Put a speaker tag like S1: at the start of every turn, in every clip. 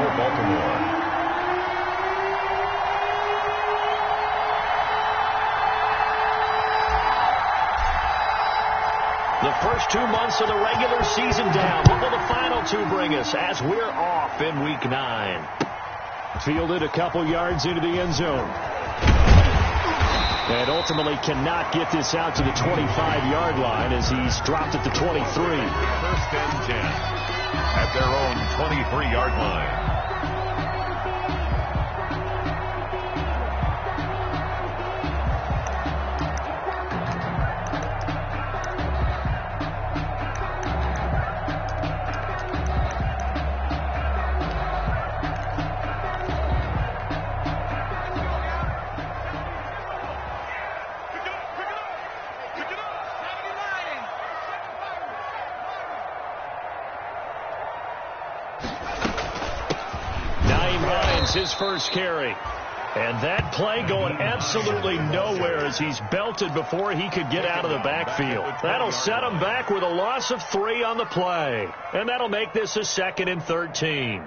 S1: for Baltimore. The first 2 months of the regular season down. What will the final two bring us as we're off in Week 9?
S2: Fielded a couple yards into the end zone. And ultimately cannot get this out to the 25-yard line as he's dropped at the 23.
S1: First and 10 at their own 23-yard line.
S2: His first carry. And that play going absolutely nowhere as he's belted before he could get out of the backfield. That'll set him back with a loss of 3 on the play. And that'll make this a 2nd and 13.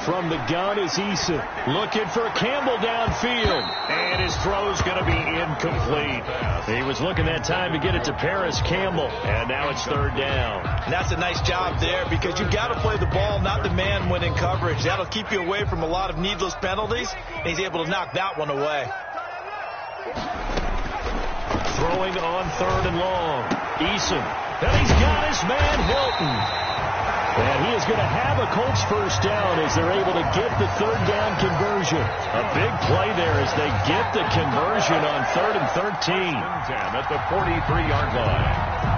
S2: From the gun is Eason. Looking for Campbell downfield. And his throw's going to be incomplete. He was looking that time to get it to Paris Campbell. And now it's 3rd down.
S3: And that's a nice job there because you've got to play the ball, not the man when in coverage. That'll keep you away from a lot of needless penalties. And he's able to knock that one away.
S2: Throwing on 3rd and long. Eason. And he's got his man Hilton. And he is going to have a Colts first down as they're able to get the 3rd down conversion. A big play there as they get the conversion on 3rd and 13.
S1: At the 43-yard line.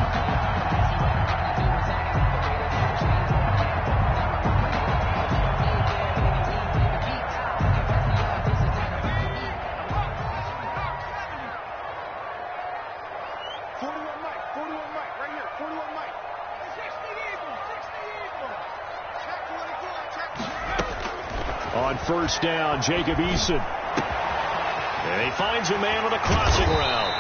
S2: On first down, Jacob Eason. And he finds a man on the crossing route.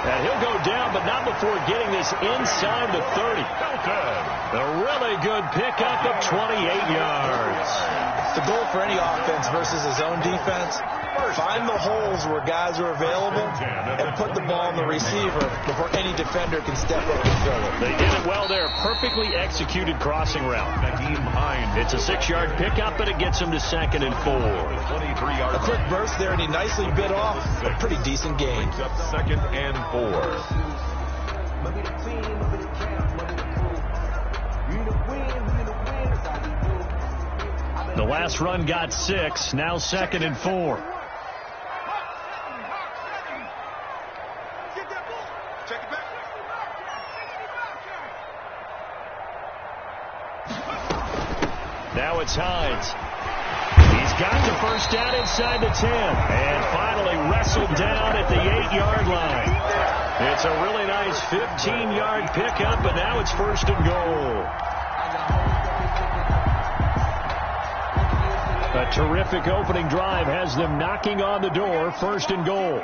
S2: And he'll go down, but not before getting this inside the 30. A really good pickup of 28 yards.
S3: The goal for any offense versus his own defense, find the holes where guys are available and put the ball in the receiver before any defender can step up and fill it.
S2: They did it well there. Perfectly executed crossing route. It's a 6-yard pickup, and it gets him to 2nd and 4.
S3: A quick burst there, and he nicely bit off a pretty decent gain.
S1: 2nd and 4.
S2: The last run got 6. Now 2nd and 4. Now it's Hines. He's got the first down inside the 10. And finally wrestled down at the 8-yard line. It's a really nice 15-yard pickup, and now it's 1st and goal. A terrific opening drive has them knocking on the door. 1st and goal.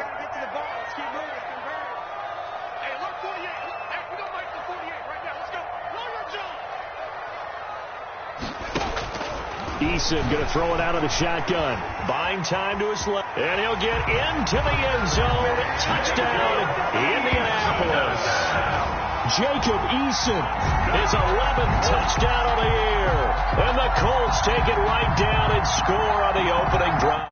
S2: Eason going to throw it out of the shotgun. Buying time to his left. And he'll get into the end zone. Touchdown, Indianapolis. Jacob Eason, his 11th touchdown of the year. And the Colts take it right down and score on the opening drive.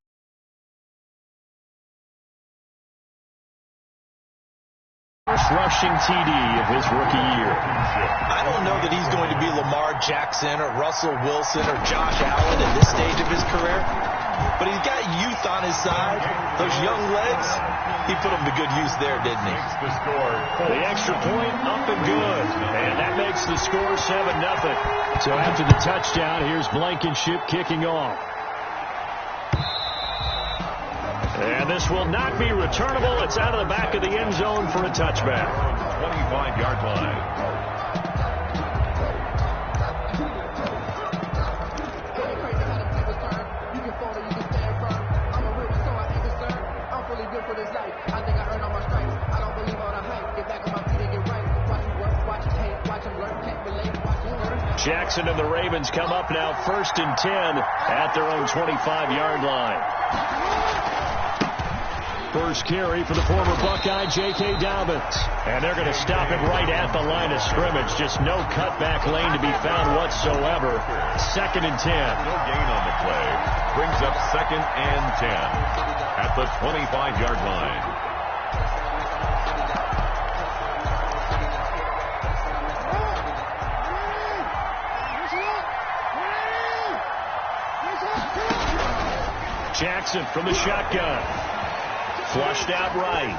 S2: First rushing TD of his rookie year.
S3: I don't know that he's going to be Lamar Jackson or Russell Wilson or Josh Allen at this stage of his career, but he's got youth on his side. Those young legs, he put them to good use there, didn't he?
S2: The extra point up and good, and that makes the score 7-0. So after the touchdown, here's Blankenship kicking off. And this will not be returnable. It's out of the back of the end zone for a touchback.
S4: 25-yard line.
S1: Jackson and the Ravens come up now 1st and 10 at their own 25-yard line. First carry for the former Buckeye, J.K. Dobbins. And they're going to stop it right at the line of scrimmage. Just no cutback lane to be found whatsoever. 2nd and 10.
S4: No gain on the play. Brings up 2nd and 10 at the 25-yard line.
S1: Jackson from the shotgun. Flushed out right.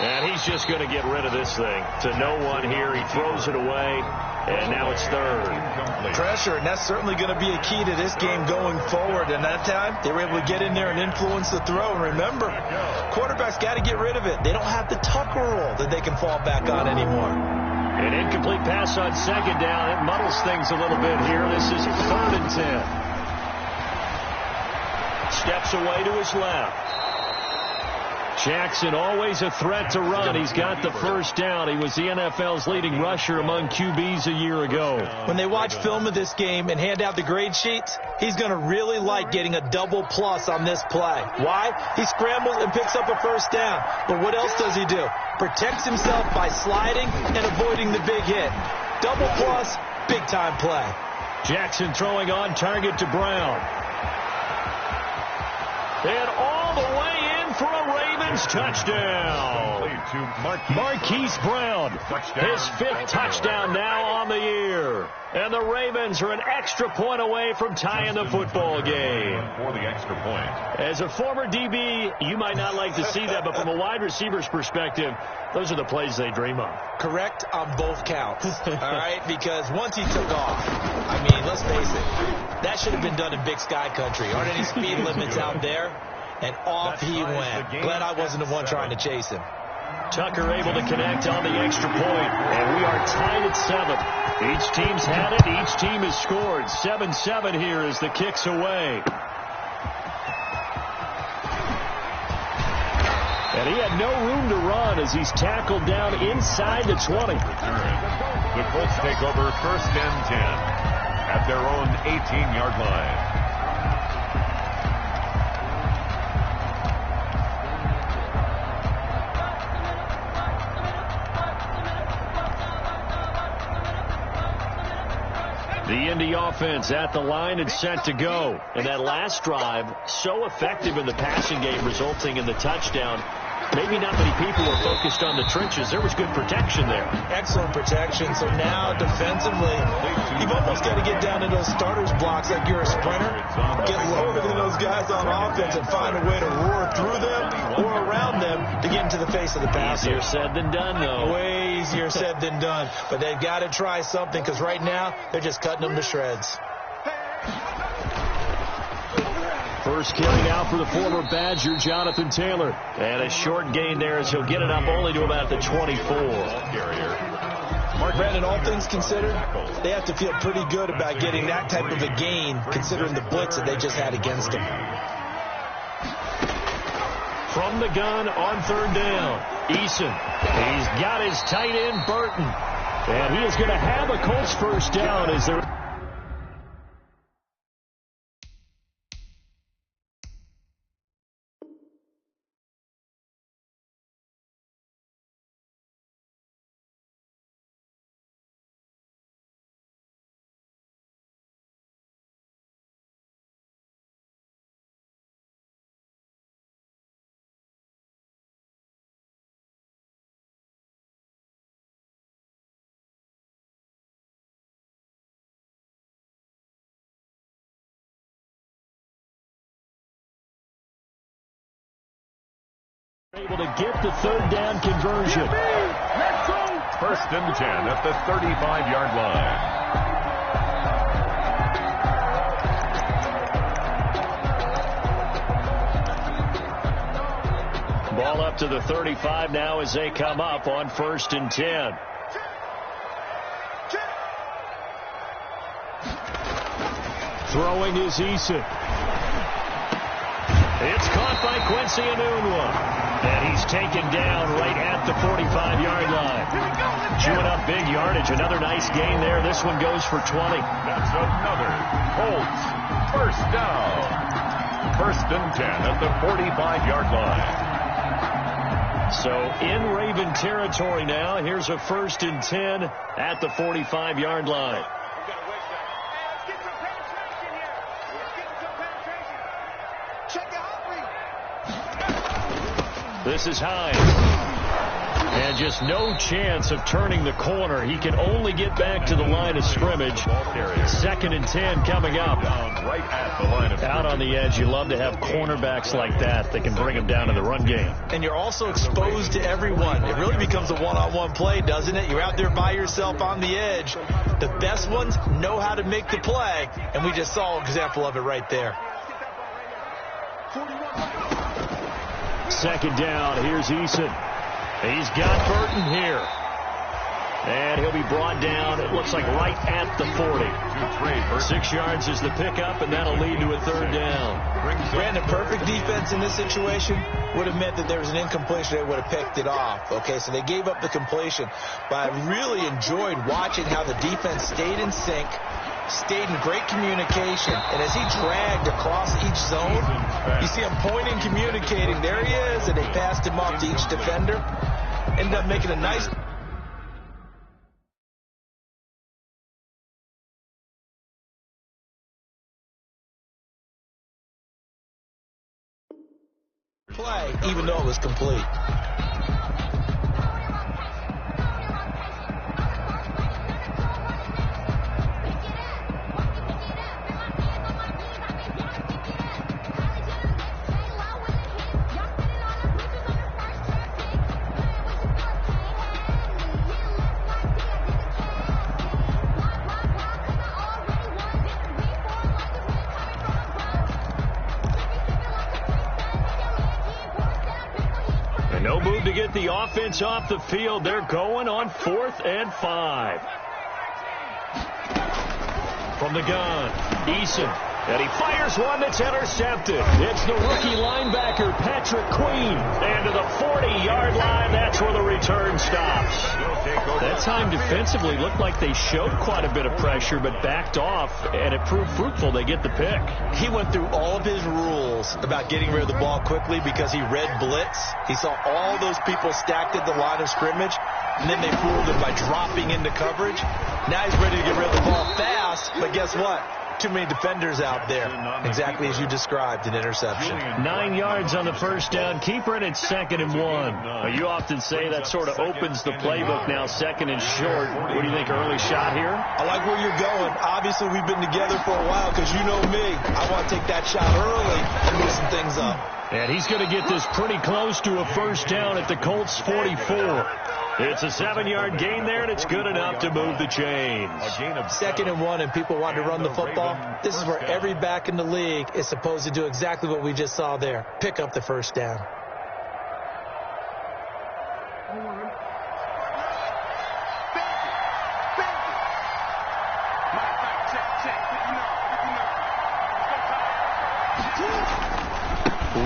S1: And he's just going to get rid of this thing to no one here. He throws it away, and now it's 3rd.
S3: Pressure, and that's certainly going to be a key to this game going forward. And that time, they were able to get in there and influence the throw. And remember, quarterbacks got to get rid of it. They don't have the Tucker rule that they can fall back on anymore.
S1: An incomplete pass on 2nd down. It muddles things a little bit here. This is 3rd and 10. Steps away to his left. Jackson always a threat to run. He's got the 1st down. He was the NFL's leading rusher among QBs a year ago.
S3: When they watch film of this game and hand out the grade sheets, he's going to really like getting a double plus on this play. Why? He scrambles and picks up a 1st down. But what else does he do? Protects himself by sliding and avoiding the big hit. Double plus, big time play.
S1: Jackson throwing on target to Brown. And all the way in for a Ravens touchdown. Marquise Brown, his 5th touchdown now on the year. And the Ravens are an extra point away from tying the football game.
S4: For the extra point.
S1: As a former DB, you might not like to see that, but from a wide receiver's perspective, those are the plays they dream of.
S3: Correct on both counts. All right, because once he took off, I mean, let's face it, that should have been done in Big Sky country. Aren't any speed limits out there? And off he went. Glad I wasn't the one trying to chase him.
S1: Tucker able to connect on the extra point, and we are tied at 7. Each team's had it. Each team has scored. 7-7 here as the kick's away. And he had no room to run as he's tackled down inside the 20.
S4: The Colts take over 1st and 10 at their own 18-yard line.
S1: The Indy offense at the line and set to go. And that last drive, so effective in the passing game, resulting in the touchdown. Maybe not many people were focused on the trenches. There was good protection there.
S3: Excellent protection. So now defensively, you've almost got to get down to those starters blocks like you're a sprinter. Get lower than those guys on offense and find a way to roar through them or around them to get into the face of the passer.
S1: Easier said than done, though.
S3: Way easier said than done. But they've got to try something because right now they're just cutting them to shreds.
S1: First carry now for the former Badger, Jonathan Taylor. And a short gain there as he'll get it up only to about the 24.
S3: Mark Brandon, all things considered, they have to feel pretty good about getting that type of a gain considering the blitz that they just had against them.
S1: From the gun on 3rd down, Eason. He's got his tight end, Burton. And he is going to have a Colts 1st down as they're... able to get the 3rd down conversion.
S4: 1st and 10 at the 35-yard line.
S1: Ball ball up to the 35 now as they come up on 1st and 10. Throwing is Eason. It's caught by Quincy Enunwa. And he's taken down right at the 45-yard line. Chewing up big yardage. Another nice gain there. This one goes for 20.
S4: That's another Colts first down. 1st and 10 at the 45-yard line.
S1: So in Raven territory now. Here's a 1st and 10 at the 45-yard line. This is Hines. And just no chance of turning the corner. He can only get back to the line of scrimmage. 2nd and 10 coming up.
S4: Right at the line of
S1: out on the edge. You love to have cornerbacks like that that can bring them down in the run game.
S3: And you're also exposed to everyone. It really becomes a one-on-one play, doesn't it? You're out there by yourself on the edge. The best ones know how to make the play, and we just saw an example of it right there.
S1: 2nd down. Here's Eason. He's got Burton here. And he'll be brought down, it looks like right at the 40. 6 yards is the pickup, and that'll lead to a 3rd down.
S3: Brandon, perfect defense in this situation would have meant that there was an incompletion. They would have picked it off. Okay, so they gave up the completion. But I really enjoyed watching how the defense stayed in sync, stayed in great communication. And as he dragged across each zone, you see him pointing, communicating. There he is, and they passed him off to each defender. Ended up making a nice play, even though it was complete.
S1: No move to get the offense off the field. They're going on 4th and 5. From the gun, Eason. And he fires one that's intercepted. It's the rookie linebacker, Patrick Queen. And to the 40-yard line, that's where the return stops. That time defensively looked like they showed quite a bit of pressure, but backed off, and it proved fruitful. They get the pick.
S3: He went through all of his rules about getting rid of the ball quickly because he read blitz. He saw all those people stacked at the line of scrimmage, and then they fooled him by dropping into coverage. Now he's ready to get rid of the ball fast, but guess what? Too many defenders out there. Exactly as you described, an interception.
S1: 9 yards on the 1st down. Keeper, and it's 2nd and 1. You often say that sort of opens the playbook now, 2nd and short. What do you think, early shot here?
S3: I like where you're going. Obviously, we've been together for a while because you know me. I want to take that shot early and loosen things up.
S1: And he's going to get this pretty close to a 1st down at the Colts 44. It's a 7-yard gain there, and it's good enough to move the chains.
S3: 2nd and 1, and people want to run the football. This is where every back in the league is supposed to do exactly what we just saw there. Pick up the 1st down.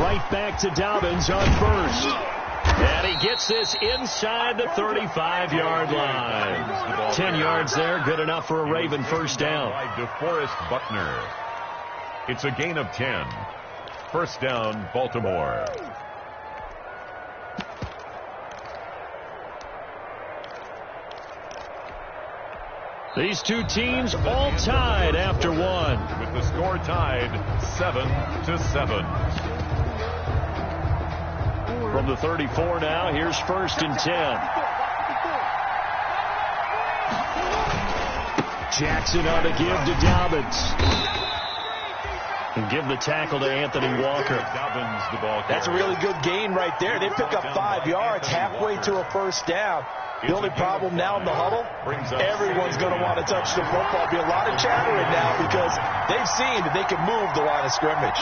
S1: Right back to Dobbins on 1st. And he gets this inside the 35-yard line. 10 yards there, good enough for a Raven 1st down.
S4: DeForest Buckner. It's a gain of 10. 1st down, Baltimore.
S1: These two teams all tied after one.
S4: With the score tied 7-7.
S1: From the 34 now, here's 1st and 10. Jackson on the give to Dobbins. And give the tackle to Anthony Walker.
S3: That's a really good gain right there. They pick up 5 yards halfway to a 1st down. The only problem now in the huddle, everyone's going to want to touch the football. Be a lot of chattering now because they've seen that they can move the line of scrimmage.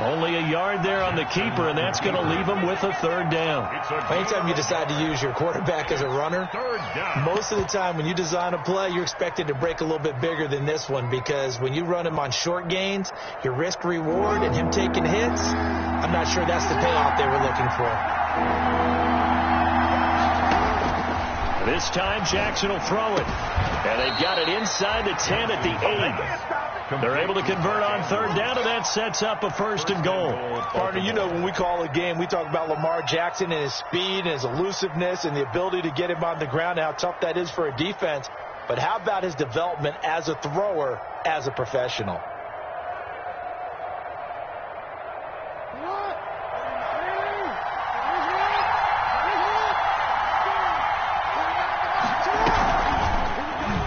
S1: Only a yard there on the keeper, and that's going to leave him with a third down.
S3: Anytime you decide to use your quarterback as a runner, most of the time when you design a play, you're expected to break a little bit bigger than this one, because when you run him on short gains, your risk-reward and him taking hits, I'm not sure that's the payoff they were looking for.
S1: This time Jackson will throw it, and they've got it inside the 10 at the 8. They're able to convert on third down, and that sets up a first and goal.
S3: Partner, you know, when we call a game, we talk about Lamar Jackson and his speed and his elusiveness and the ability to get him on the ground and how tough that is for a defense. But how about his development as a thrower, as a professional?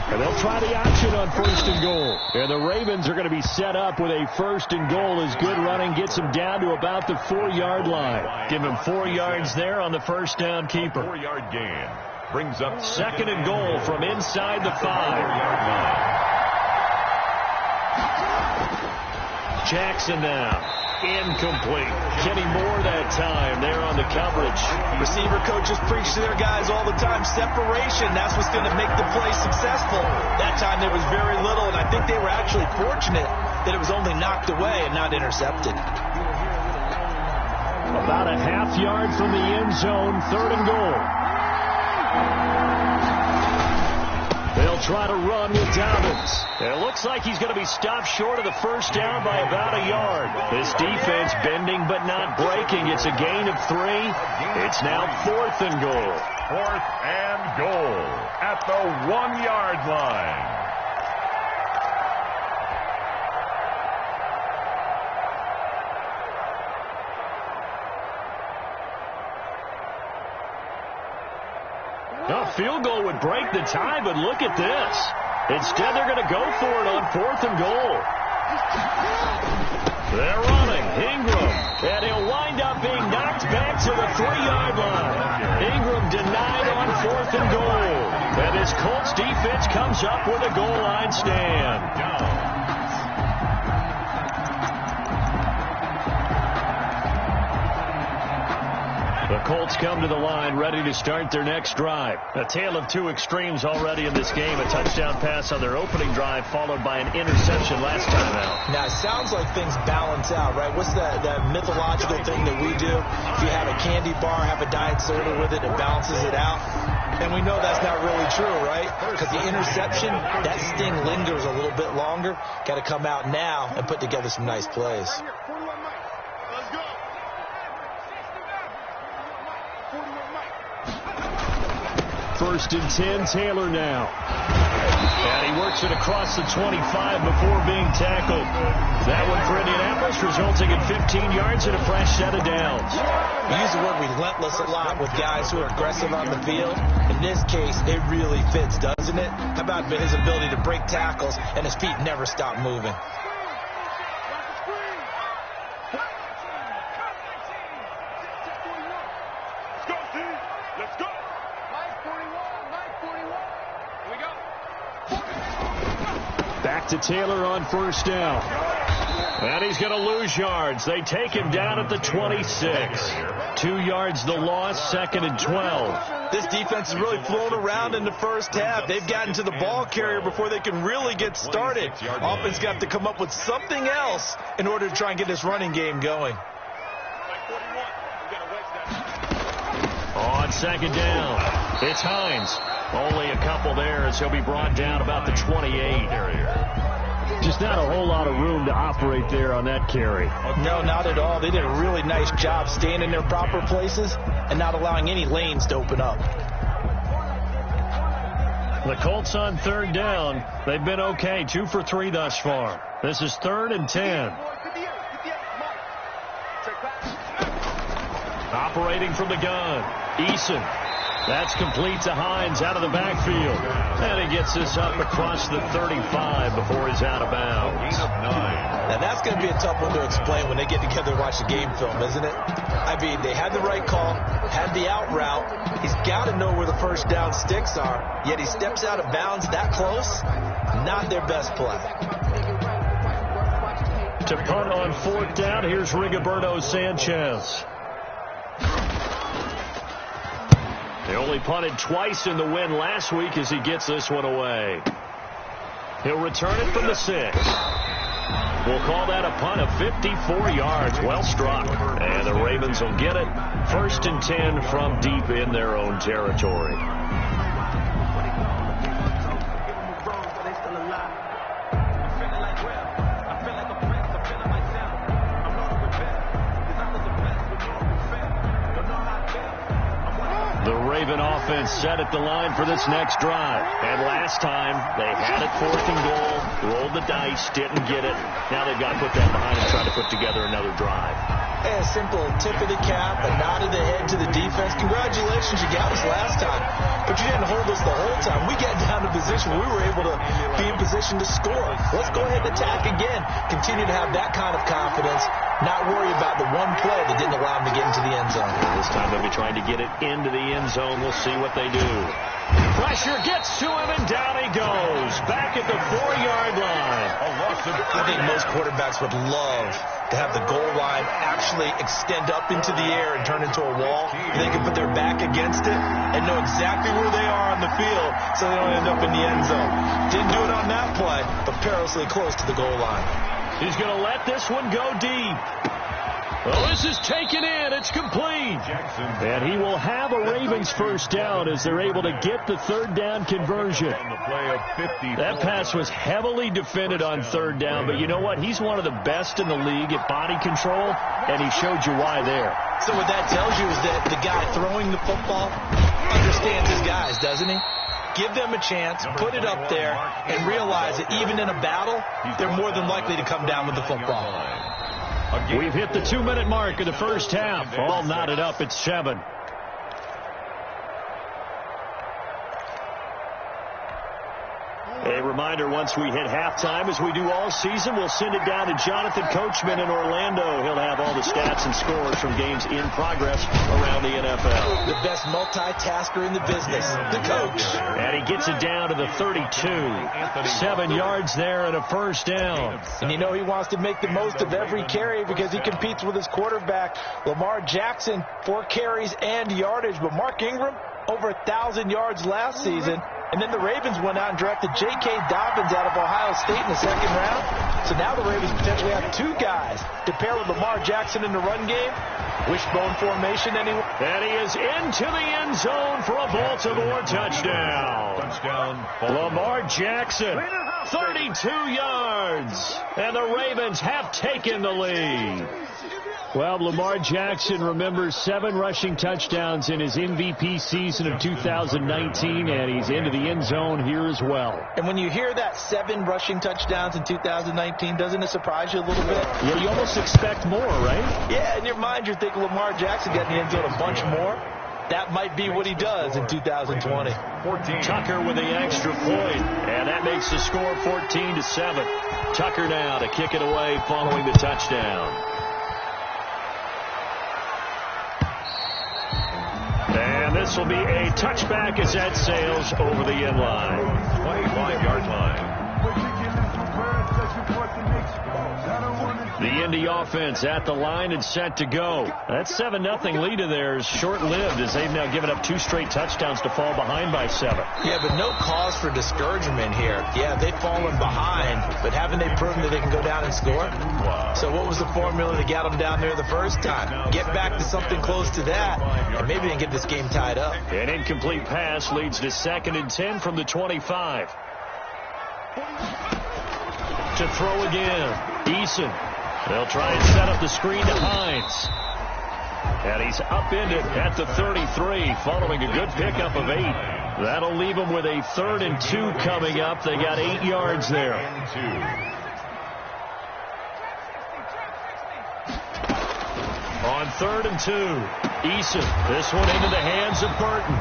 S1: And they'll try the option on first and goal. And the Ravens are going to be set up with a first and goal as good running gets them down to about the 4-yard line. Give him 4 yards there on the first down keeper.
S4: 4-yard gain. Brings up
S1: second and goal from inside the 5. Jackson now. Incomplete. Kenny Moore that time there on the coverage.
S3: Receiver coaches preach to their guys all the time. Separation, that's what's going to make the play successful. That time there was very little, and I think they were actually fortunate that it was only knocked away and not intercepted.
S1: About a half yard from the end zone, third and goal. They'll try to run with Dobbins. And it looks like he's going to be stopped short of the first down by about a yard. This defense bending but not breaking. It's a gain of 3. It's now fourth and goal.
S4: Fourth and goal at the 1-yard line.
S1: A field goal would break the tie, but look at this. Instead, they're going to go for it on fourth and goal. They're running. Ingram. And he'll wind up being knocked back to the 3-yard line. Ingram denied on fourth and goal. And this Colts defense comes up with a goal line stand. The Colts come to the line ready to start their next drive. A tale of two extremes already in this game. A touchdown pass on their opening drive followed by an interception last time out.
S3: Now, it sounds like things balance out, right? What's that mythological thing that we do? If you have a candy bar, have a diet soda with it, it balances it out. And we know that's not really true, right? Because the interception, that sting lingers a little bit longer. Got to come out now and put together some nice plays.
S1: First and 10, Taylor now. And he works it across the 25 before being tackled. That one for Indianapolis, resulting in 15 yards and a fresh set of downs.
S3: We use the word relentless a lot with guys who are aggressive on the field. In this case, it really fits, doesn't it? How about his ability to break tackles and his feet never stop moving?
S1: Back to Taylor on first down. And he's going to lose yards. They take him down at the 26. 2 yards the loss, second and 12.
S3: This defense is really flown around in the first half. They've gotten to the ball carrier before they can really get started. Offense got to come up with something else in order to try and get this running game going.
S1: On second down, it's Hines. Only a couple there as he'll be brought down about the 28 area. Just not a whole lot of room to operate there on that carry.
S3: No, not at all. They did a really nice job staying in their proper places and not allowing any lanes to open up.
S1: The Colts on third down. They've been okay, 2 for 3 thus far. This is third and 10. Operating from the gun, Eason. That's complete to Hines out of the backfield. And he gets this up across the 35 before he's out of bounds.
S3: Now, that's going to be a tough one to explain when they get together and watch the game film, isn't it? I mean, they had the right call, had the out route. He's got to know where the first down sticks are, yet he steps out of bounds that close. Not their best play.
S1: To punt on 4th down, here's Rigoberto Sanchez. He only punted twice in the win last week as he gets this one away. He'll return it from the 6. We'll call that a punt of 54 yards. Well struck. And the Ravens will get it. 1st and 10 from deep in their own territory. The Raven offense set at the line for this next drive. And last time, they had it 4th and goal, rolled the dice, didn't get it. Now they've got to put that behind and try to put together another drive.
S3: A simple tip of the cap, a nod of the head to the defense. Congratulations, you got us last time, but you didn't hold us the whole time. We got down to position where we were able to be in position to score. Let's go ahead and attack again. Continue to have that kind of confidence. Not worry about the one play that didn't allow them to get into the end zone.
S1: This time they'll be trying to get it into the end zone. We'll see what they do. Pressure gets to him, and down he goes. Back at the 4-yard line.
S3: I think most quarterbacks would love to have the goal line actually extend up into the air and turn into a wall. They can put their back against it and know exactly where they are on the field so they don't end up in the end zone. Didn't do it on that play, but perilously close to the goal line.
S1: He's going to let this one go deep. Well, this is taken in. It's complete. And he will have a Ravens 1st down as they're able to get the 3rd down conversion. That pass was heavily defended on 3rd down, but you know what? He's one of the best in the league at body control, and he showed you why there.
S3: So what that tells you is that the guy throwing the football understands his guys, doesn't he? Give them a chance, put it up there, and realize that even in a battle, they're more than likely to come down with the football.
S1: We've hit the 2-minute mark of the 1st half. All knotted up at 7. A reminder, once we hit halftime, as we do all season, we'll send it down to Jonathan Coachman in Orlando. He'll have all the stats and scores from games in progress around the NFL.
S3: The best multitasker in the business, the coach.
S1: And he gets it down to the 32. 7 yards there and a 1st down.
S3: And you know he wants to make the most of every carry because he competes with his quarterback, Lamar Jackson, 4 carries and yardage. But Mark Ingram, over 1,000 yards last season. And then the Ravens went out and drafted J.K. Dobbins out of Ohio State in the 2nd round. So now the Ravens potentially have 2 guys to pair with Lamar Jackson in the run game. Wishbone formation anyway.
S1: And he is into the end zone for a Baltimore touchdown. Lamar Jackson, 32 yards. And the Ravens have taken the lead. Well, Lamar Jackson remembers 7 rushing touchdowns in his MVP season of 2019, and he's into the end zone here as well.
S3: And when you hear that 7 rushing touchdowns in 2019, doesn't it surprise you a little bit?
S1: Yeah, you almost expect more, right?
S3: Yeah, in your mind you're thinking Lamar Jackson got in the end zone a bunch more. That might be what he does in 2020.
S1: Tucker with the extra point, and that makes the score 14-7. Tucker now to kick it away following the touchdown. And this will be a touchback as that sails over the end line.
S4: 25-yard line.
S1: The Indy offense at the line and set to go. That 7-0 lead of theirs short-lived as they've now given up 2 straight touchdowns to fall behind by 7.
S3: Yeah, but no cause for discouragement here. Yeah, they've fallen behind, but haven't they proven that they can go down and score? So what was the formula that got them down there the first time? Get back to something close to that, and maybe they can get this game tied up.
S1: An incomplete pass leads to 2nd and 10 from the 25. To throw again, Eason. They'll try and set up the screen to Hines. And he's upended at the 33 following a good pickup of 8. That'll leave them with a 3rd and 2 coming up. They got 8 yards there. On 3rd and 2, Eason. This one into the hands of Burton.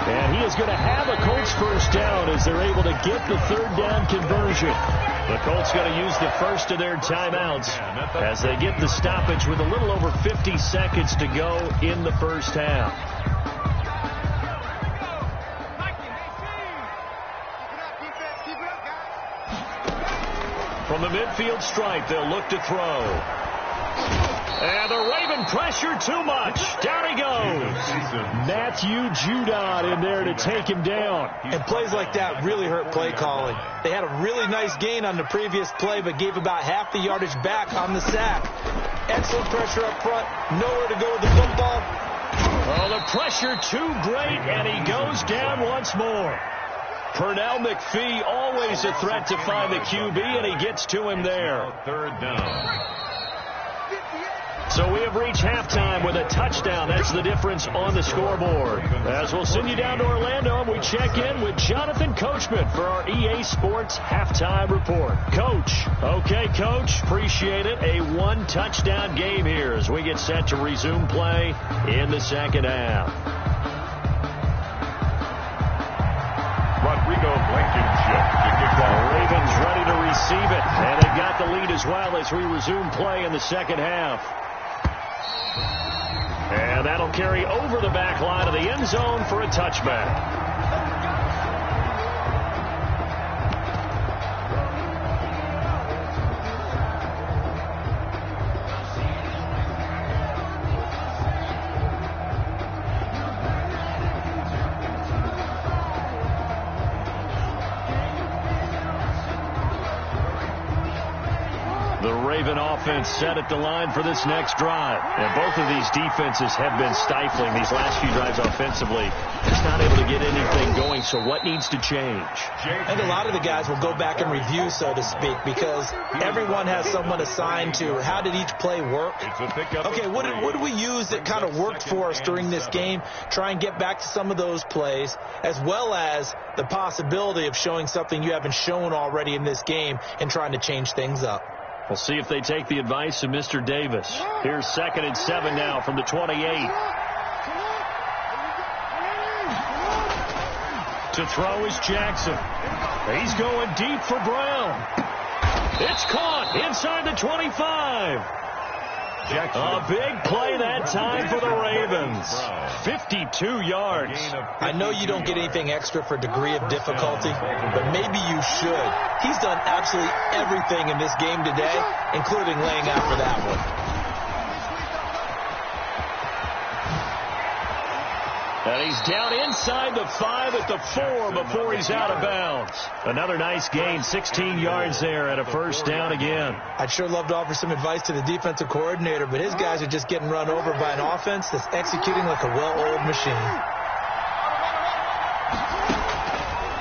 S1: And he is going to have a Colts 1st down as they're able to get the 3rd down conversion. The Colts going to use the first of their timeouts as they get the stoppage with a little over 50 seconds to go in the 1st half. From From the midfield stripe, they'll look to throw. And the Raven pressure too much. Down he goes.
S2: Matthew Judon in there to take him down.
S3: And plays like that really hurt play calling. They had a really nice gain on the previous play, but gave about half the yardage back on the sack. Excellent pressure up front. Nowhere to go with the football.
S1: Oh, the pressure too great, and he goes down once more. Pernell McPhee, always a threat to find the QB, and he gets to him there.
S4: Third down.
S1: So we have reached halftime with a touchdown. That's the difference on the scoreboard. As we'll send you down to Orlando, we check in with Jonathan Coachman for our EA Sports Halftime Report. Coach. Okay, Coach. Appreciate it. A one-touchdown game here as we get set to resume play in the second half.
S4: Rodrigo Blankenship to kick
S1: The
S4: off.
S1: Ravens ready to receive it. And they've got the lead as well as we resume play in the second half. And that'll carry over the back line of the end zone for a touchback. The Raven offense set at the line for this next drive. And both of these defenses have been stifling these last few drives offensively. Just not able to get anything going, so what needs to change?
S3: I think a lot of the guys will go back and review, so to speak, because everyone has someone assigned to how did each play work. Okay, what did we use that kind of worked for us during this game? Try and get back to some of those plays, as well as the possibility of showing something you haven't shown already in this game and trying to change things up.
S1: We'll see if they take the advice of Mr. Davis. Here's 2nd and 7 now from the 28. To throw is Jackson. He's going deep for Brown. It's caught inside the 25. A big play that time for the Ravens. 52 yards.
S3: I know you don't get anything extra for degree of difficulty, but maybe you should. He's done absolutely everything in this game today, including laying out for that one.
S1: And he's down inside the 5 at the 4 before he's out of bounds. Another nice gain, 16 yards there at a first down again.
S3: I'd sure love to offer some advice to the defensive coordinator, but his guys are just getting run over by an offense that's executing like a well-oiled machine.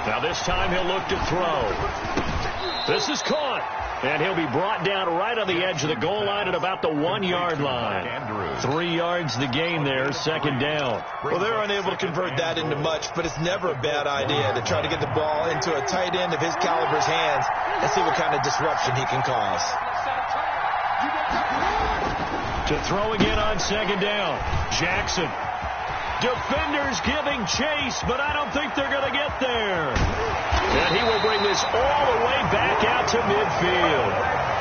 S1: Now this time he'll look to throw. This is caught. And he'll be brought down right on the edge of the goal line at about the 1-yard line. 3 yards the gain there, 2nd down.
S3: Well, they're unable to convert that into much, but it's never a bad idea to try to get the ball into a tight end of his caliber's hands and see what kind of disruption he can cause.
S1: To throw again on 2nd down. Jackson. Defenders giving chase, but I don't think they're going to get there. And he will bring this all the way back out to midfield.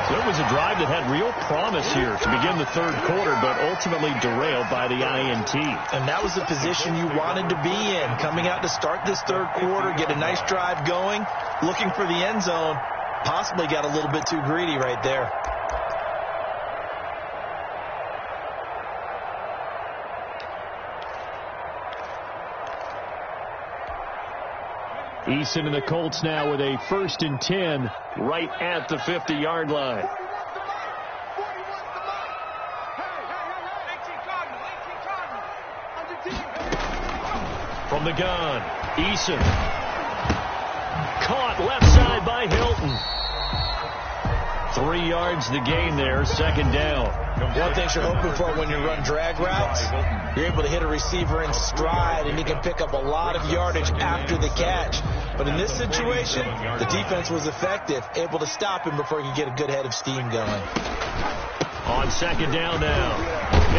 S1: So it was a drive that had real promise here to begin the third quarter, but ultimately derailed by the INT.
S3: And that was the position you wanted to be in, coming out to start this third quarter, get a nice drive going, looking for the end zone. Possibly got a little bit too greedy right there.
S2: Eason and the Colts now with a 1st and 10
S1: Right at the 50-yard line. From the gun, Eason. Caught left side by Hilton. 3 yards the gain there, 2nd down.
S3: One thing you're hoping for when you run drag routes, you're able to hit a receiver in stride, and he can pick up a lot of yardage after the catch. But in this situation, the defense was effective, able to stop him before he could get a good head of steam going.
S1: On 2nd down now,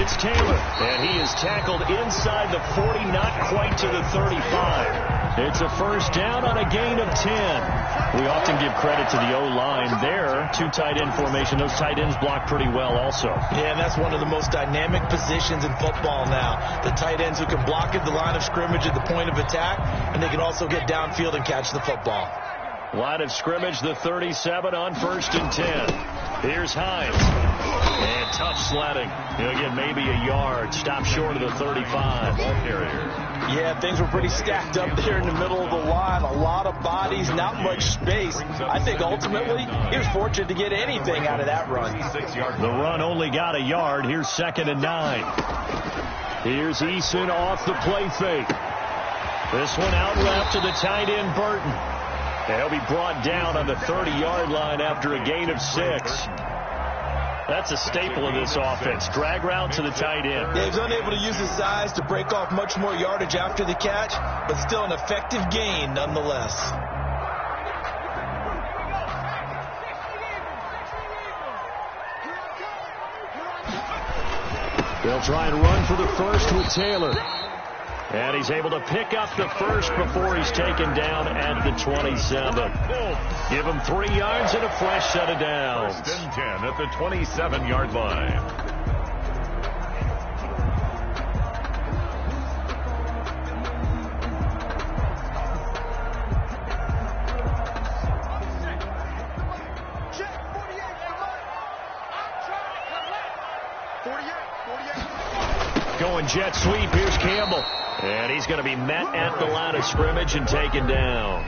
S1: it's Taylor, and he is tackled inside the 40, not quite to the 35. It's a 1st down on a gain of 10. We often give credit to the O-line there. 2 tight end formation. Those tight ends block pretty well also.
S3: Yeah, and that's one of the most dynamic positions in football now. The tight ends who can block at the line of scrimmage at the point of attack, and they can also get downfield and catch the football.
S1: Line of scrimmage, the 37 on 1st and 10. Here's Hines. And tough sledding. He'll get maybe a yard. Stop short of the 35.
S3: Yeah, things were pretty stacked up there in the middle of the line. A lot of bodies, not much space. I think ultimately he was fortunate to get anything out of that run.
S1: The run only got a yard. Here's 2nd and 9. Here's Eason off the play fake. This one out left to the tight end, Burton. He'll be brought down on the 30-yard line after a gain of 6. That's a staple of this offense. Drag route to the tight end.
S3: Yeah, he was unable to use his size to break off much more yardage after the catch, but still an effective gain nonetheless.
S1: They'll try and run for the first with Taylor. And he's able to pick up the first before he's taken down at the 27. Give him 3 yards and a fresh set of downs.
S4: 1st and 10 at the 27-yard line.
S1: Going jet sweep. Here's Campbell. And he's going to be met at the line of scrimmage and taken down.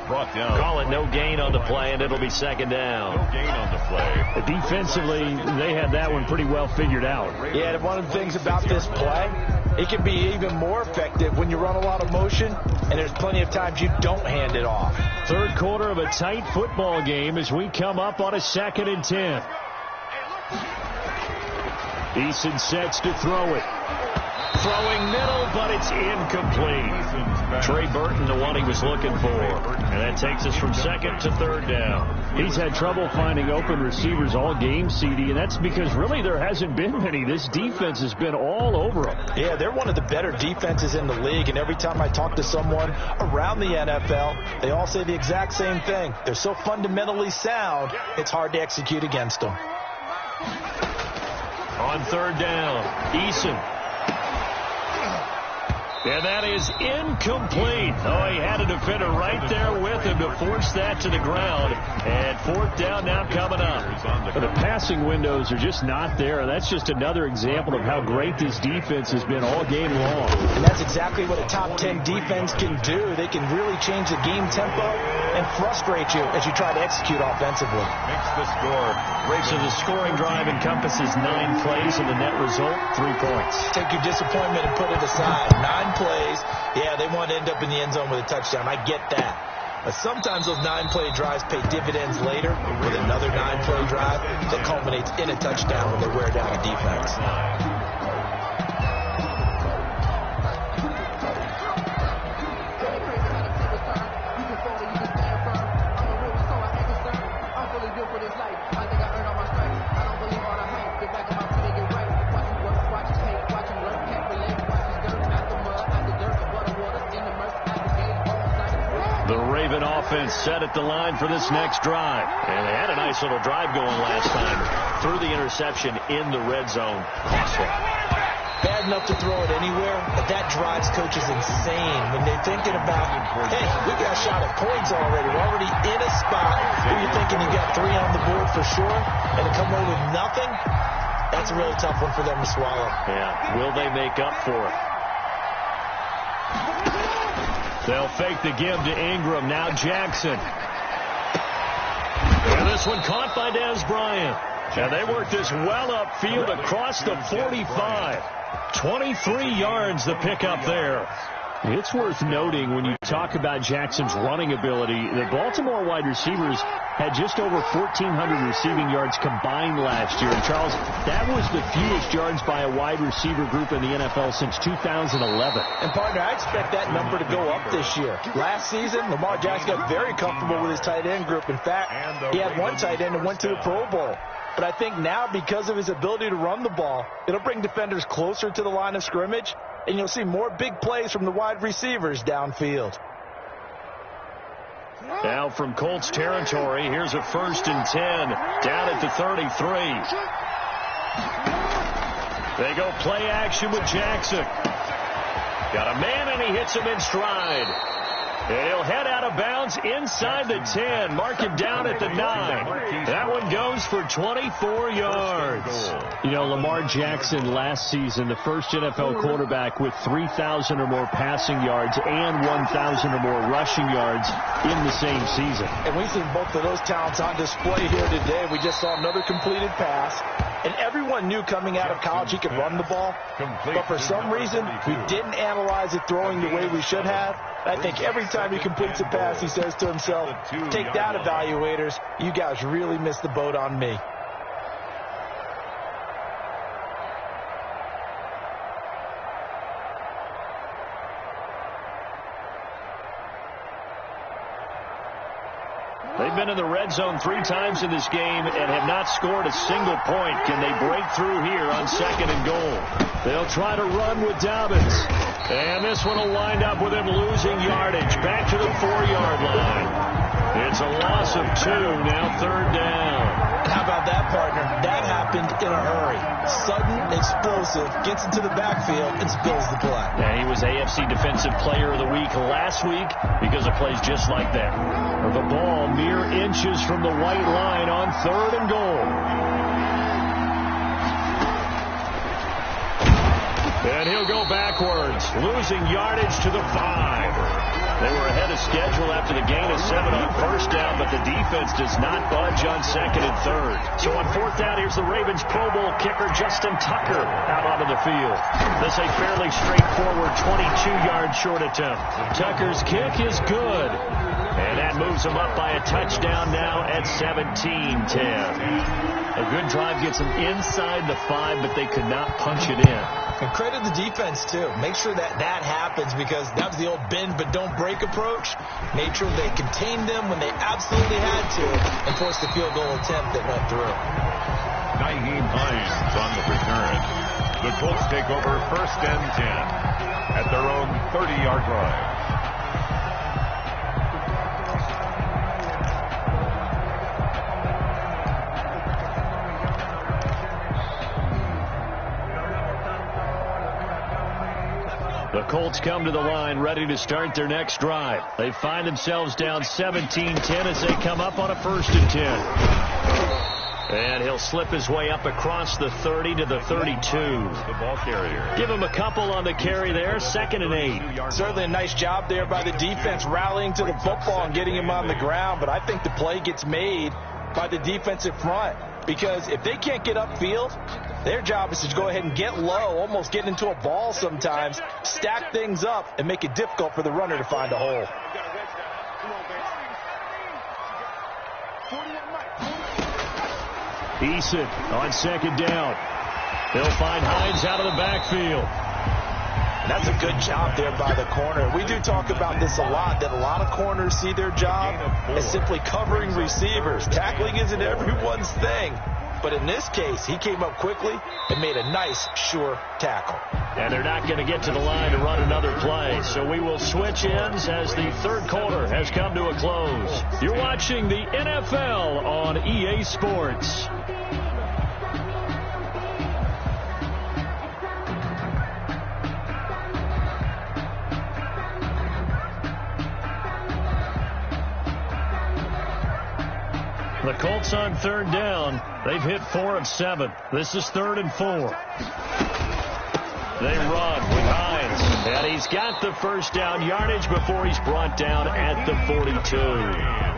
S4: Brought down.
S1: Call it no gain on the play, and it'll be 2nd down.
S4: No gain on the play.
S2: Defensively, they had that one pretty well figured out.
S3: Yeah, and one of the things about this play, it can be even more effective when you run a lot of motion, and there's plenty of times you don't hand it off.
S1: 3rd quarter of a tight football game as we come up on a 2nd and 10. Eason sets to throw it. Throwing middle, but it's incomplete. Trey Burton, the one he was looking for. And that takes us from 2nd to 3rd down.
S2: He's had trouble finding open receivers all game, CD, and that's because really there hasn't been many. This defense has been all over them.
S3: Yeah, they're one of the better defenses in the league, and every time I talk to someone around the NFL, they all say the exact same thing. They're so fundamentally sound, it's hard to execute against them.
S1: On 3rd down, Eason. And that is incomplete. Oh, he had a defender right there with him to force that to the ground. And 4th down now coming up.
S2: The passing windows are just not there. That's just another example of how great this defense has been all game long.
S3: And that's exactly what a top 10 defense can do. They can really change the game tempo and frustrate you as you try to execute offensively.
S4: Makes the score.
S1: So the scoring drive encompasses 9 plays, and the net result, 3 points.
S3: Take your disappointment and put it aside. 9 plays. Yeah, they want to end up in the end zone with a touchdown. I get that. But sometimes those 9-play drives pay dividends later with another 9-play drive that culminates in a touchdown when they wear down a defense.
S1: Offense set at the line for this next drive. And they had a nice little drive going last time. Threw the interception in the red zone. Costly.
S3: Bad enough to throw it anywhere, but that drives coaches insane when they're thinking about, hey, we got a shot at points already. We're already in a spot where you're thinking you got 3 on the board for sure, and to come away with nothing, that's a really tough one for them to swallow.
S1: Yeah, will they make up for it? They'll fake the give to Ingram. Now Jackson. And this one caught by Des Bryant. And they work this well upfield across the 45. 23 yards the pickup there.
S2: It's worth noting when you talk about Jackson's running ability, the Baltimore wide receivers had just over 1,400 receiving yards combined last year. And, Charles, that was the fewest yards by a wide receiver group in the NFL since 2011.
S3: And, partner, I expect that number to go up this year. Last season, Lamar Jackson got very comfortable with his tight end group. In fact, he had one tight end that went to the Pro Bowl. But I think now, because of his ability to run the ball, it'll bring defenders closer to the line of scrimmage, and you'll see more big plays from the wide receivers downfield.
S1: Now from Colts territory, here's a 1st and 10 down at the 33. They go play action with Jackson. Got a man, and he hits him in stride. And he'll head out of bounds inside the 10. Mark it down at the 9. That one goes for 24 yards.
S2: You know, Lamar Jackson last season, the first NFL quarterback with 3,000 or more passing yards and 1,000 or more rushing yards in the same season.
S5: And we've seen both of those talents on display here today. We just saw another completed pass. And everyone knew coming out of college he could run the ball. But for some reason, we didn't analyze it throwing the way we should have. I think every time he completes a pass, he says to himself, take that, evaluators. You guys really missed the boat on me.
S1: They've been in the red zone 3 times in this game and have not scored a single point. Can they break through here on 2nd and goal? They'll try to run with Dobbins. And this one will wind up with him losing yardage. Back to the 4-yard line. It's a loss of 2, now 3rd down.
S5: How about that, partner? That happened in a hurry. Sudden, explosive, gets into the backfield, and spills the play.
S1: Yeah, he was AFC Defensive Player of the Week last week because of plays just like that. The ball mere inches from the white line on 3rd and goal. And he'll go backwards, losing yardage to the 5. They were ahead of schedule after the gain of 7 on 1st down, but the defense does not budge on 2nd and 3rd. So on 4th down, here's the Ravens Pro Bowl kicker Justin Tucker out onto the field. This a fairly straightforward 22-yard short attempt. Tucker's kick is good. And that moves him up by a touchdown now at 17-10. A good drive gets them inside the 5, but they could not punch it in.
S5: And credit the defense, too. Make sure that happens because that was the old bend but don't break approach. Made sure they contained them when they absolutely had to and forced the field goal attempt that went through.
S4: Nyheim Hines on the return. The Colts take over 1st and 10 at their own 30-yard line.
S1: The Colts come to the line ready to start their next drive. They find themselves down 17-10 as they come up on a 1st and 10. And he'll slip his way up across the 30 to the 32.
S4: The ball carrier.
S1: Give him a couple on the carry there. 2nd and 8.
S5: Certainly a nice job there by the defense rallying to the football and getting him on the ground. But I think the play gets made by the defensive front. Because if they can't get upfield, their job is to go ahead and get low, almost get into a ball sometimes, stack things up, and make it difficult for the runner to find a hole.
S1: Eason on 2nd down. They'll find Hines out of the backfield.
S5: That's a good job there by the corner. We do talk about this a lot, that a lot of corners see their job as simply covering receivers. Tackling isn't everyone's thing. But in this case, he came up quickly and made a nice, sure tackle.
S1: And they're not going to get to the line to run another play. So we will switch ends as the 3rd quarter has come to a close. You're watching the NFL on EA Sports. The Colts on 3rd down. They've hit 4 of 7. This is 3rd and 4. They run with Hines. And he's got the 1st down yardage before he's brought down at the 42.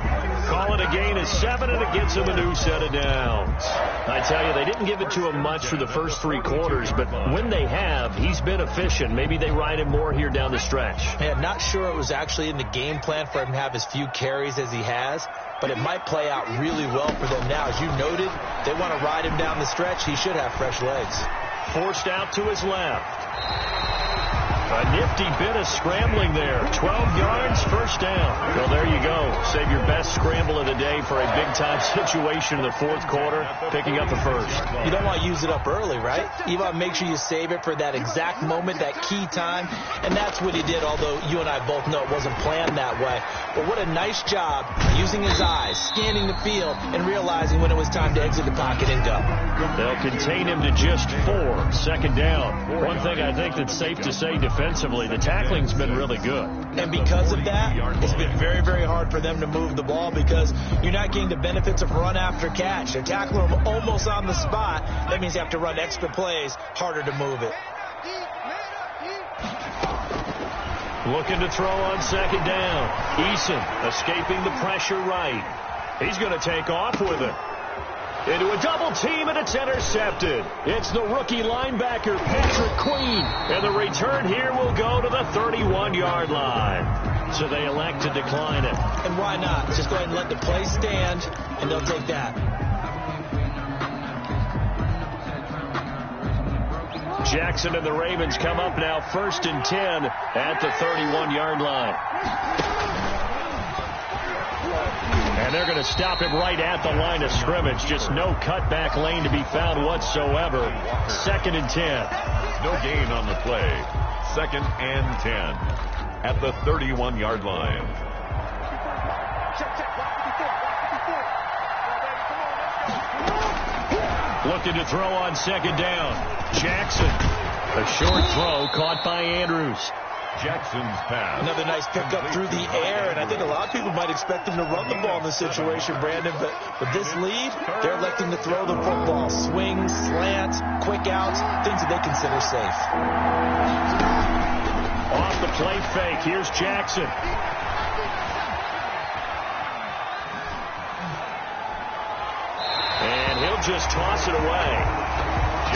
S1: Call it a gain of 7, and it gets him a new set of downs. I tell you, they didn't give it to him much for the first 3 quarters, but when they have, he's been efficient. Maybe they ride him more here down the stretch.
S5: Yeah, not sure it was actually in the game plan for him to have as few carries as he has, but it might play out really well for them now. As you noted, they want to ride him down the stretch. He should have fresh legs.
S1: Forced out to his left. A nifty bit of scrambling there. 12 yards, 1st down. Well, there you go. Save your best scramble of the day for a big-time situation in the 4th quarter, picking up the 1st.
S5: You don't want to use it up early, right? You want to make sure you save it for that exact moment, that key time, and that's what he did, although you and I both know it wasn't planned that way. But what a nice job using his eyes, scanning the field, and realizing when it was time to exit the pocket and go.
S1: They'll contain him to just 4, 2nd down. One thing I think that's safe to say defensively, defensively. The tackling's been really good.
S5: And because of that, it's been very, very hard for them to move the ball because you're not getting the benefits of run after catch. They're tackling them almost on the spot. That means you have to run extra plays, harder to move it.
S1: Looking to throw on second down. Eason escaping the pressure right. He's going to take off with it. Into a double team, and it's intercepted. It's the rookie linebacker, Patrick Queen. And the return here will go to the 31-yard line. So they elect to decline it.
S5: And why not? Just go ahead and let the play stand, and they'll take that.
S1: Jackson and the Ravens come up now 1st and 10 at the 31-yard line. And they're going to stop him right at the line of scrimmage. Just no cutback lane to be found whatsoever. 2nd and 10.
S4: No gain on the play. 2nd and 10 at the 31-yard line.
S1: Looking to throw on second down. Jackson. A short throw caught by Andrews.
S4: Jackson's pass.
S5: Another nice pickup through the air, and I think a lot of people might expect him to run the ball in this situation, Brandon, but with this lead, they're electing to throw the football. Swings, slants, quick outs, things that they consider safe.
S1: Off the play fake, here's Jackson. And he'll just toss it away.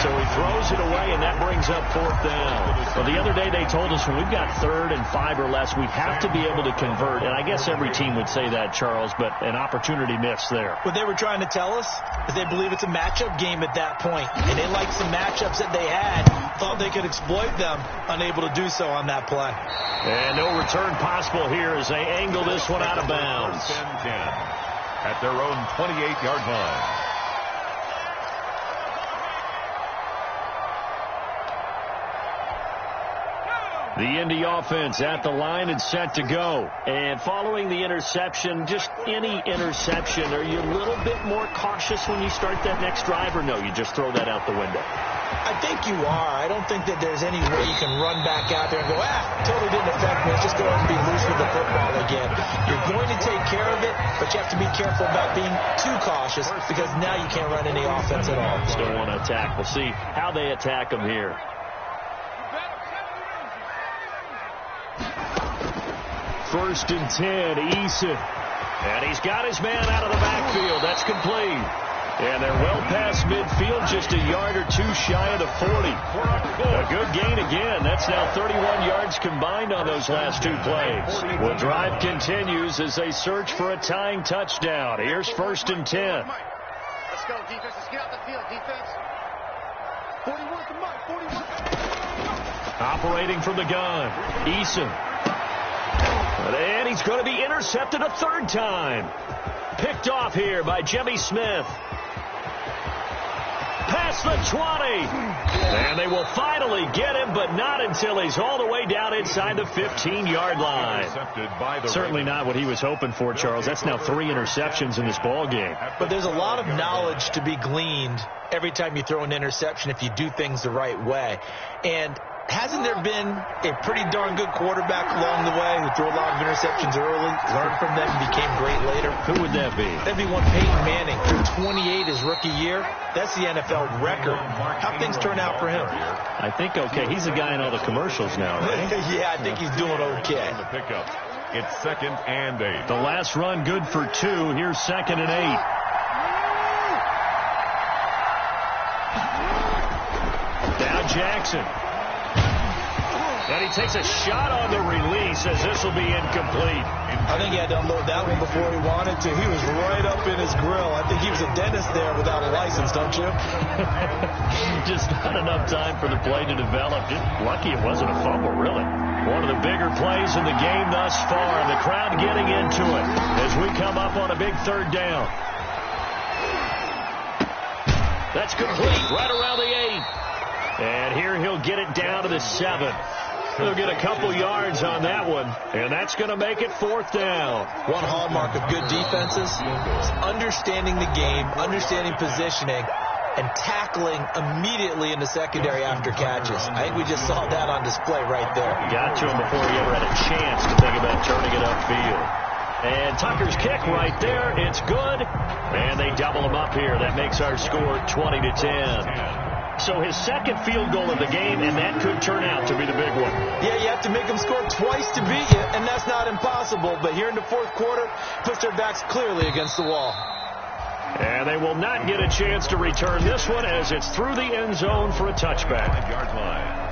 S1: So he throws it away, and that brings up 4th down. Well, the other day they told us when we've got 3rd and 5 or less, we have to be able to convert. And I guess every team would say that, Charles, but an opportunity missed there.
S5: What they were trying to tell us is they believe it's a matchup game at that point. And they liked some matchups that they had, thought they could exploit them, unable to do so on that play.
S1: And no return possible here as they angle this one out of bounds.
S4: 10-10 at their own 28-yard line.
S1: The Indy offense at the line and set to go. And following the interception, just any interception, are you a little bit more cautious when you start that next drive, or no, you just throw that out the window?
S5: I think you are. I don't think that there's any way you can run back out there and go, totally didn't affect me. Let's just go ahead and be loose with the football again. You're going to take care of it, but you have to be careful about being too cautious because now you can't run any offense at all.
S1: Still want to attack. We'll see how they attack them here. 1st and 10, Eason. And he's got his man out of the backfield. That's complete. And they're well past midfield, just a yard or two shy of the 40. A good gain again. That's now 31 yards combined on those last 2 plays. The drive continues as they search for a tying touchdown. Here's 1st and 10.
S6: Let's go, defense. Let's get out the field, defense. 41, come on, 41.
S1: Operating from the gun, Eason. And he's going to be intercepted a 3rd time. Picked off here by Jimmy Smith. Past the 20. And they will finally get him, but not until he's all the way down inside the 15-yard line. Certainly not what he was hoping for, Charles. That's now 3 interceptions in this ball game.
S5: But there's a lot of knowledge to be gleaned every time you throw an interception if you do things the right way. And hasn't there been a pretty darn good quarterback along the way who threw a lot of interceptions early, learned from them, and became great later?
S1: Who would that be?
S5: That'd be one Peyton Manning. Threw 28 his rookie year. That's the NFL record. How'd things turn out for him?
S1: I think okay. He's the guy in all the commercials now, right?
S5: Yeah, I think he's doing okay.
S4: The pickup. It's 2nd and 8.
S1: The last run good for 2. Here's 2nd and 8. Now Jackson. And he takes a shot on the release as this will be incomplete.
S5: I think he had to unload that one before he wanted to. He was right up in his grill. I think he was a dentist there without a license, don't you?
S1: Just not enough time for the play to develop. Just lucky it wasn't a fumble, really. One of the bigger plays in the game thus far. And the crowd getting into it as we come up on a big 3rd down. That's complete right around the 8. And here he'll get it down to the 7. He'll get a couple yards on that one, and that's going to make it 4th down.
S5: One hallmark of good defenses is understanding the game, understanding positioning,
S3: and tackling immediately in the secondary after catches. I think we just saw that on display right there.
S1: Got to him before he ever had a chance to think about turning it upfield. And Tucker's kick right there. It's good. And they double him up here. That makes our score 20-10. So his second field goal of the game, and that could turn out to be the big one.
S3: Yeah, you have to make them score twice to beat you, and that's not impossible. But here in the fourth quarter, puts their backs clearly against the wall.
S1: And they will not get a chance to return this one as it's through the end zone for a touchback.
S4: 5-yard line.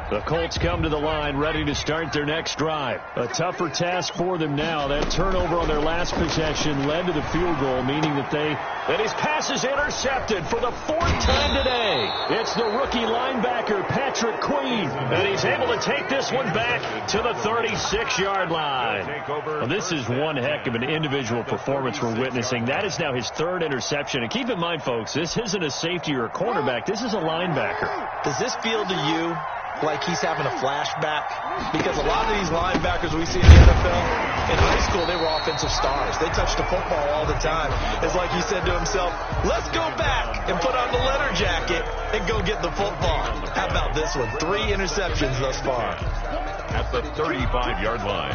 S1: The Colts come to the line ready to start their next drive. A tougher task for them now. That turnover on their last possession led to the field goal, meaning that his pass is intercepted for the fourth time today. It's the rookie linebacker, Patrick Queen, and he's able to take this one back to the 36-yard line. Well, this is one heck of an individual performance we're witnessing. That is now his third interception. And keep in mind, folks, this isn't a safety or a cornerback. This is a linebacker.
S3: Does this feel to you like he's having a flashback? Because a lot of these linebackers we see in the NFL, in high school, they were offensive stars. They touched the football all the time. It's like he said to himself, let's go back and put on the leather jacket and go get the football. How about this one? 3 interceptions thus far.
S4: At the 35-yard line.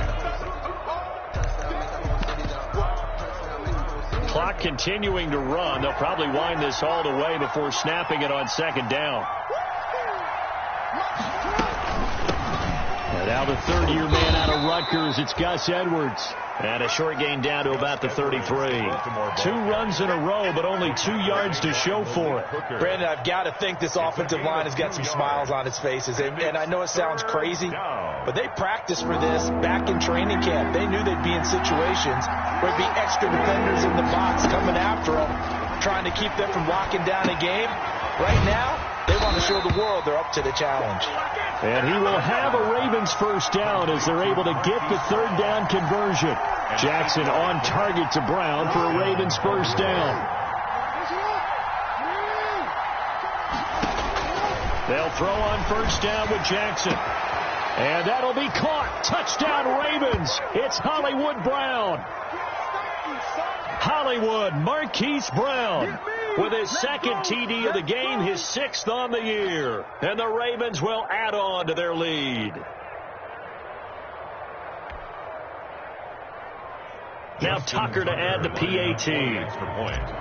S1: Clock continuing to run. They'll probably wind this all the way before snapping it on second down. And now the third-year man out of Rutgers, it's Gus Edwards. And a short gain down to about the 33. 2 runs in a row, but only 2 yards to show for it.
S3: Brandon, I've got to think this offensive line has got some smiles on its faces. And I know it sounds crazy, but they practiced for this back in training camp. They knew they'd be in situations where it'd be extra defenders in the box coming after them, trying to keep them from locking down a game. Right now, they want to show the world they're up to the challenge.
S1: And he will have a Ravens first down as they're able to get the third down conversion. Jackson on target to Brown for a Ravens first down. They'll throw on first down with Jackson. And that'll be caught. Touchdown Ravens. It's Hollywood Brown. Hollywood, Marquise Brown, with his second TD of the game, his 6th on the year. And the Ravens will add on to their lead. Now Tucker to add the PAT.
S4: Extra point.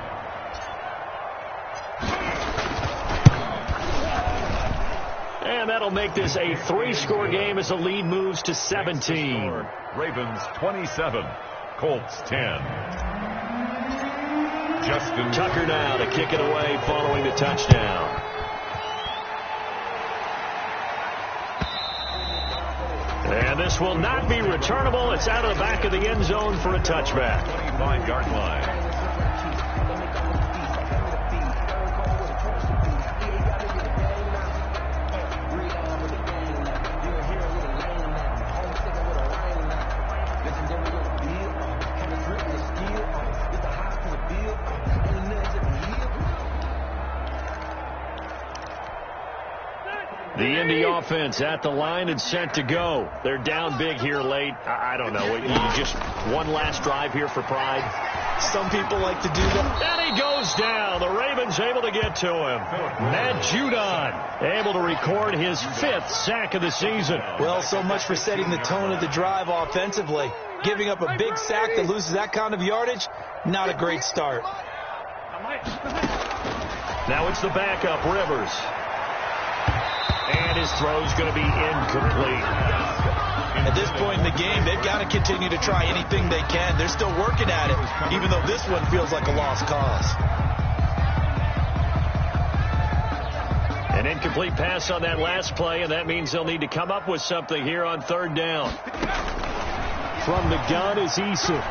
S1: And that'll make this a 3-score game as the lead moves to 17.
S4: Ravens 27, Colts 10. Justin
S1: Tucker now to kick it away following the touchdown. And this will not be returnable. It's out of the back of the end zone for a touchback.
S4: 25-yard line.
S1: The Indy offense at the line and set to go. They're down big here late. I don't know. Just one last drive here for pride.
S3: Some people like to do that.
S1: And he goes down. The Ravens able to get to him. Matt Judon able to record his 5th sack of the season.
S3: Well, so much for setting the tone of the drive offensively. Giving up a big sack that loses that kind of yardage, not a great start.
S1: Now it's the backup, Rivers. And his throw's going to be incomplete.
S3: At this point in the game, they've got to continue to try anything they can. They're still working at it, even though this one feels like a lost cause.
S1: An incomplete pass on that last play, and that means they'll need to come up with something here on third down. From the gun is Eason.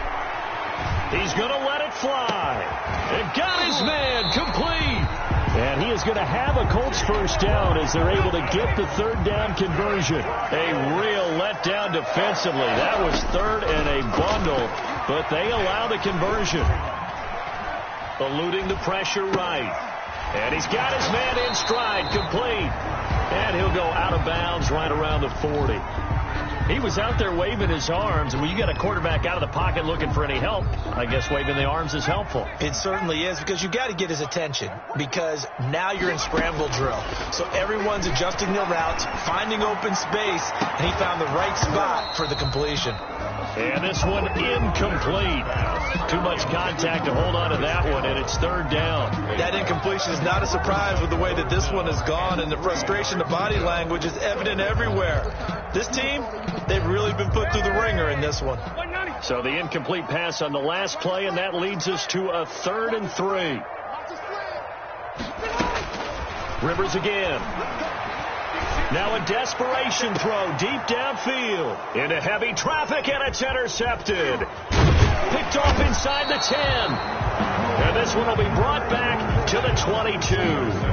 S1: He's going to let it fly. And got his man complete. And he is going to have a Colts first down as they're able to get the third down conversion. A real letdown defensively. That was third and a bundle, but they allow the conversion. Eluding the pressure right. And he's got his man in stride, complete. And he'll go out of bounds right around the 40. He was out there waving his arms, and when you got a quarterback out of the pocket looking for any help, I guess waving the arms is helpful.
S5: It certainly is, because you got to get his attention, because now you're in scramble drill. So everyone's adjusting their routes, finding open space, and he found the right spot for the completion.
S1: And this one incomplete. Too much contact to hold on to that one, and it's third down.
S3: That incompletion is not a surprise with the way that this one has gone, and the frustration, the body language is evident everywhere. This team, they've really been put through the ringer in this one.
S1: So the incomplete pass on the last play, and that leads us to a 3rd and 3. Rivers again. Now a desperation throw deep downfield into heavy traffic, and it's intercepted. Picked off inside the 10. And this one will be brought back to the 22.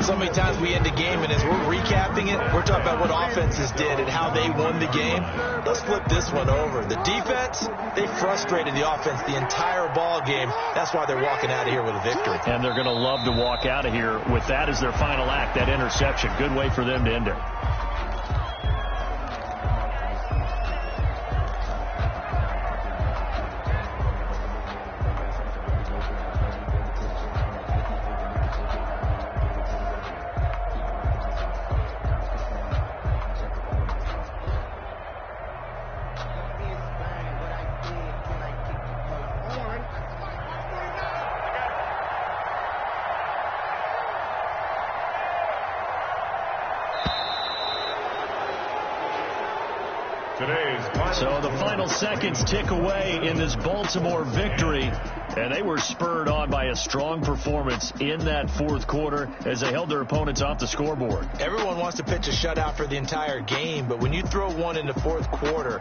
S3: So many times we end the game, and as we're recapping it, we're talking about what offenses did and how they won the game. Let's flip this one over. The defense, they frustrated the offense the entire ball game. That's why they're walking out of here with a victory.
S1: And they're going to love to walk out of here with that as their final act, that interception. Good way for them to end it. So the final seconds tick away in this Baltimore victory, and they were spurred on by a strong performance in that 4th quarter as they held their opponents off the scoreboard.
S5: Everyone wants to pitch a shutout for the entire game, but when you throw one in the 4th quarter,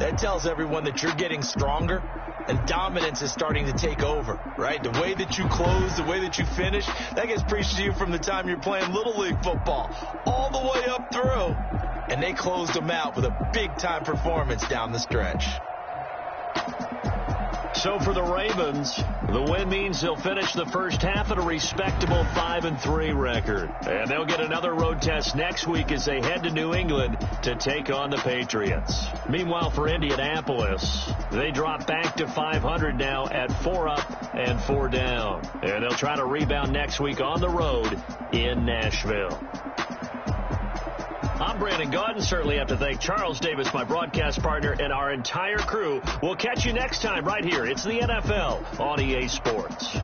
S5: that tells everyone that you're getting stronger and dominance is starting to take over, right? The way that you close, the way that you finish, that gets preached to you from the time you're playing Little League football all the way up through. And they closed them out with a big-time performance down the stretch.
S1: So for the Ravens, the win means they'll finish the first half at a respectable 5-3 record. And they'll get another road test next week as they head to New England to take on the Patriots. Meanwhile, for Indianapolis, they drop back to 500 now at 4 up and 4 down. And they'll try to rebound next week on the road in Nashville. I'm Brandon Gaudin. Certainly have to thank Charles Davis, my broadcast partner, and our entire crew. We'll catch you next time right here. It's the NFL on EA Sports.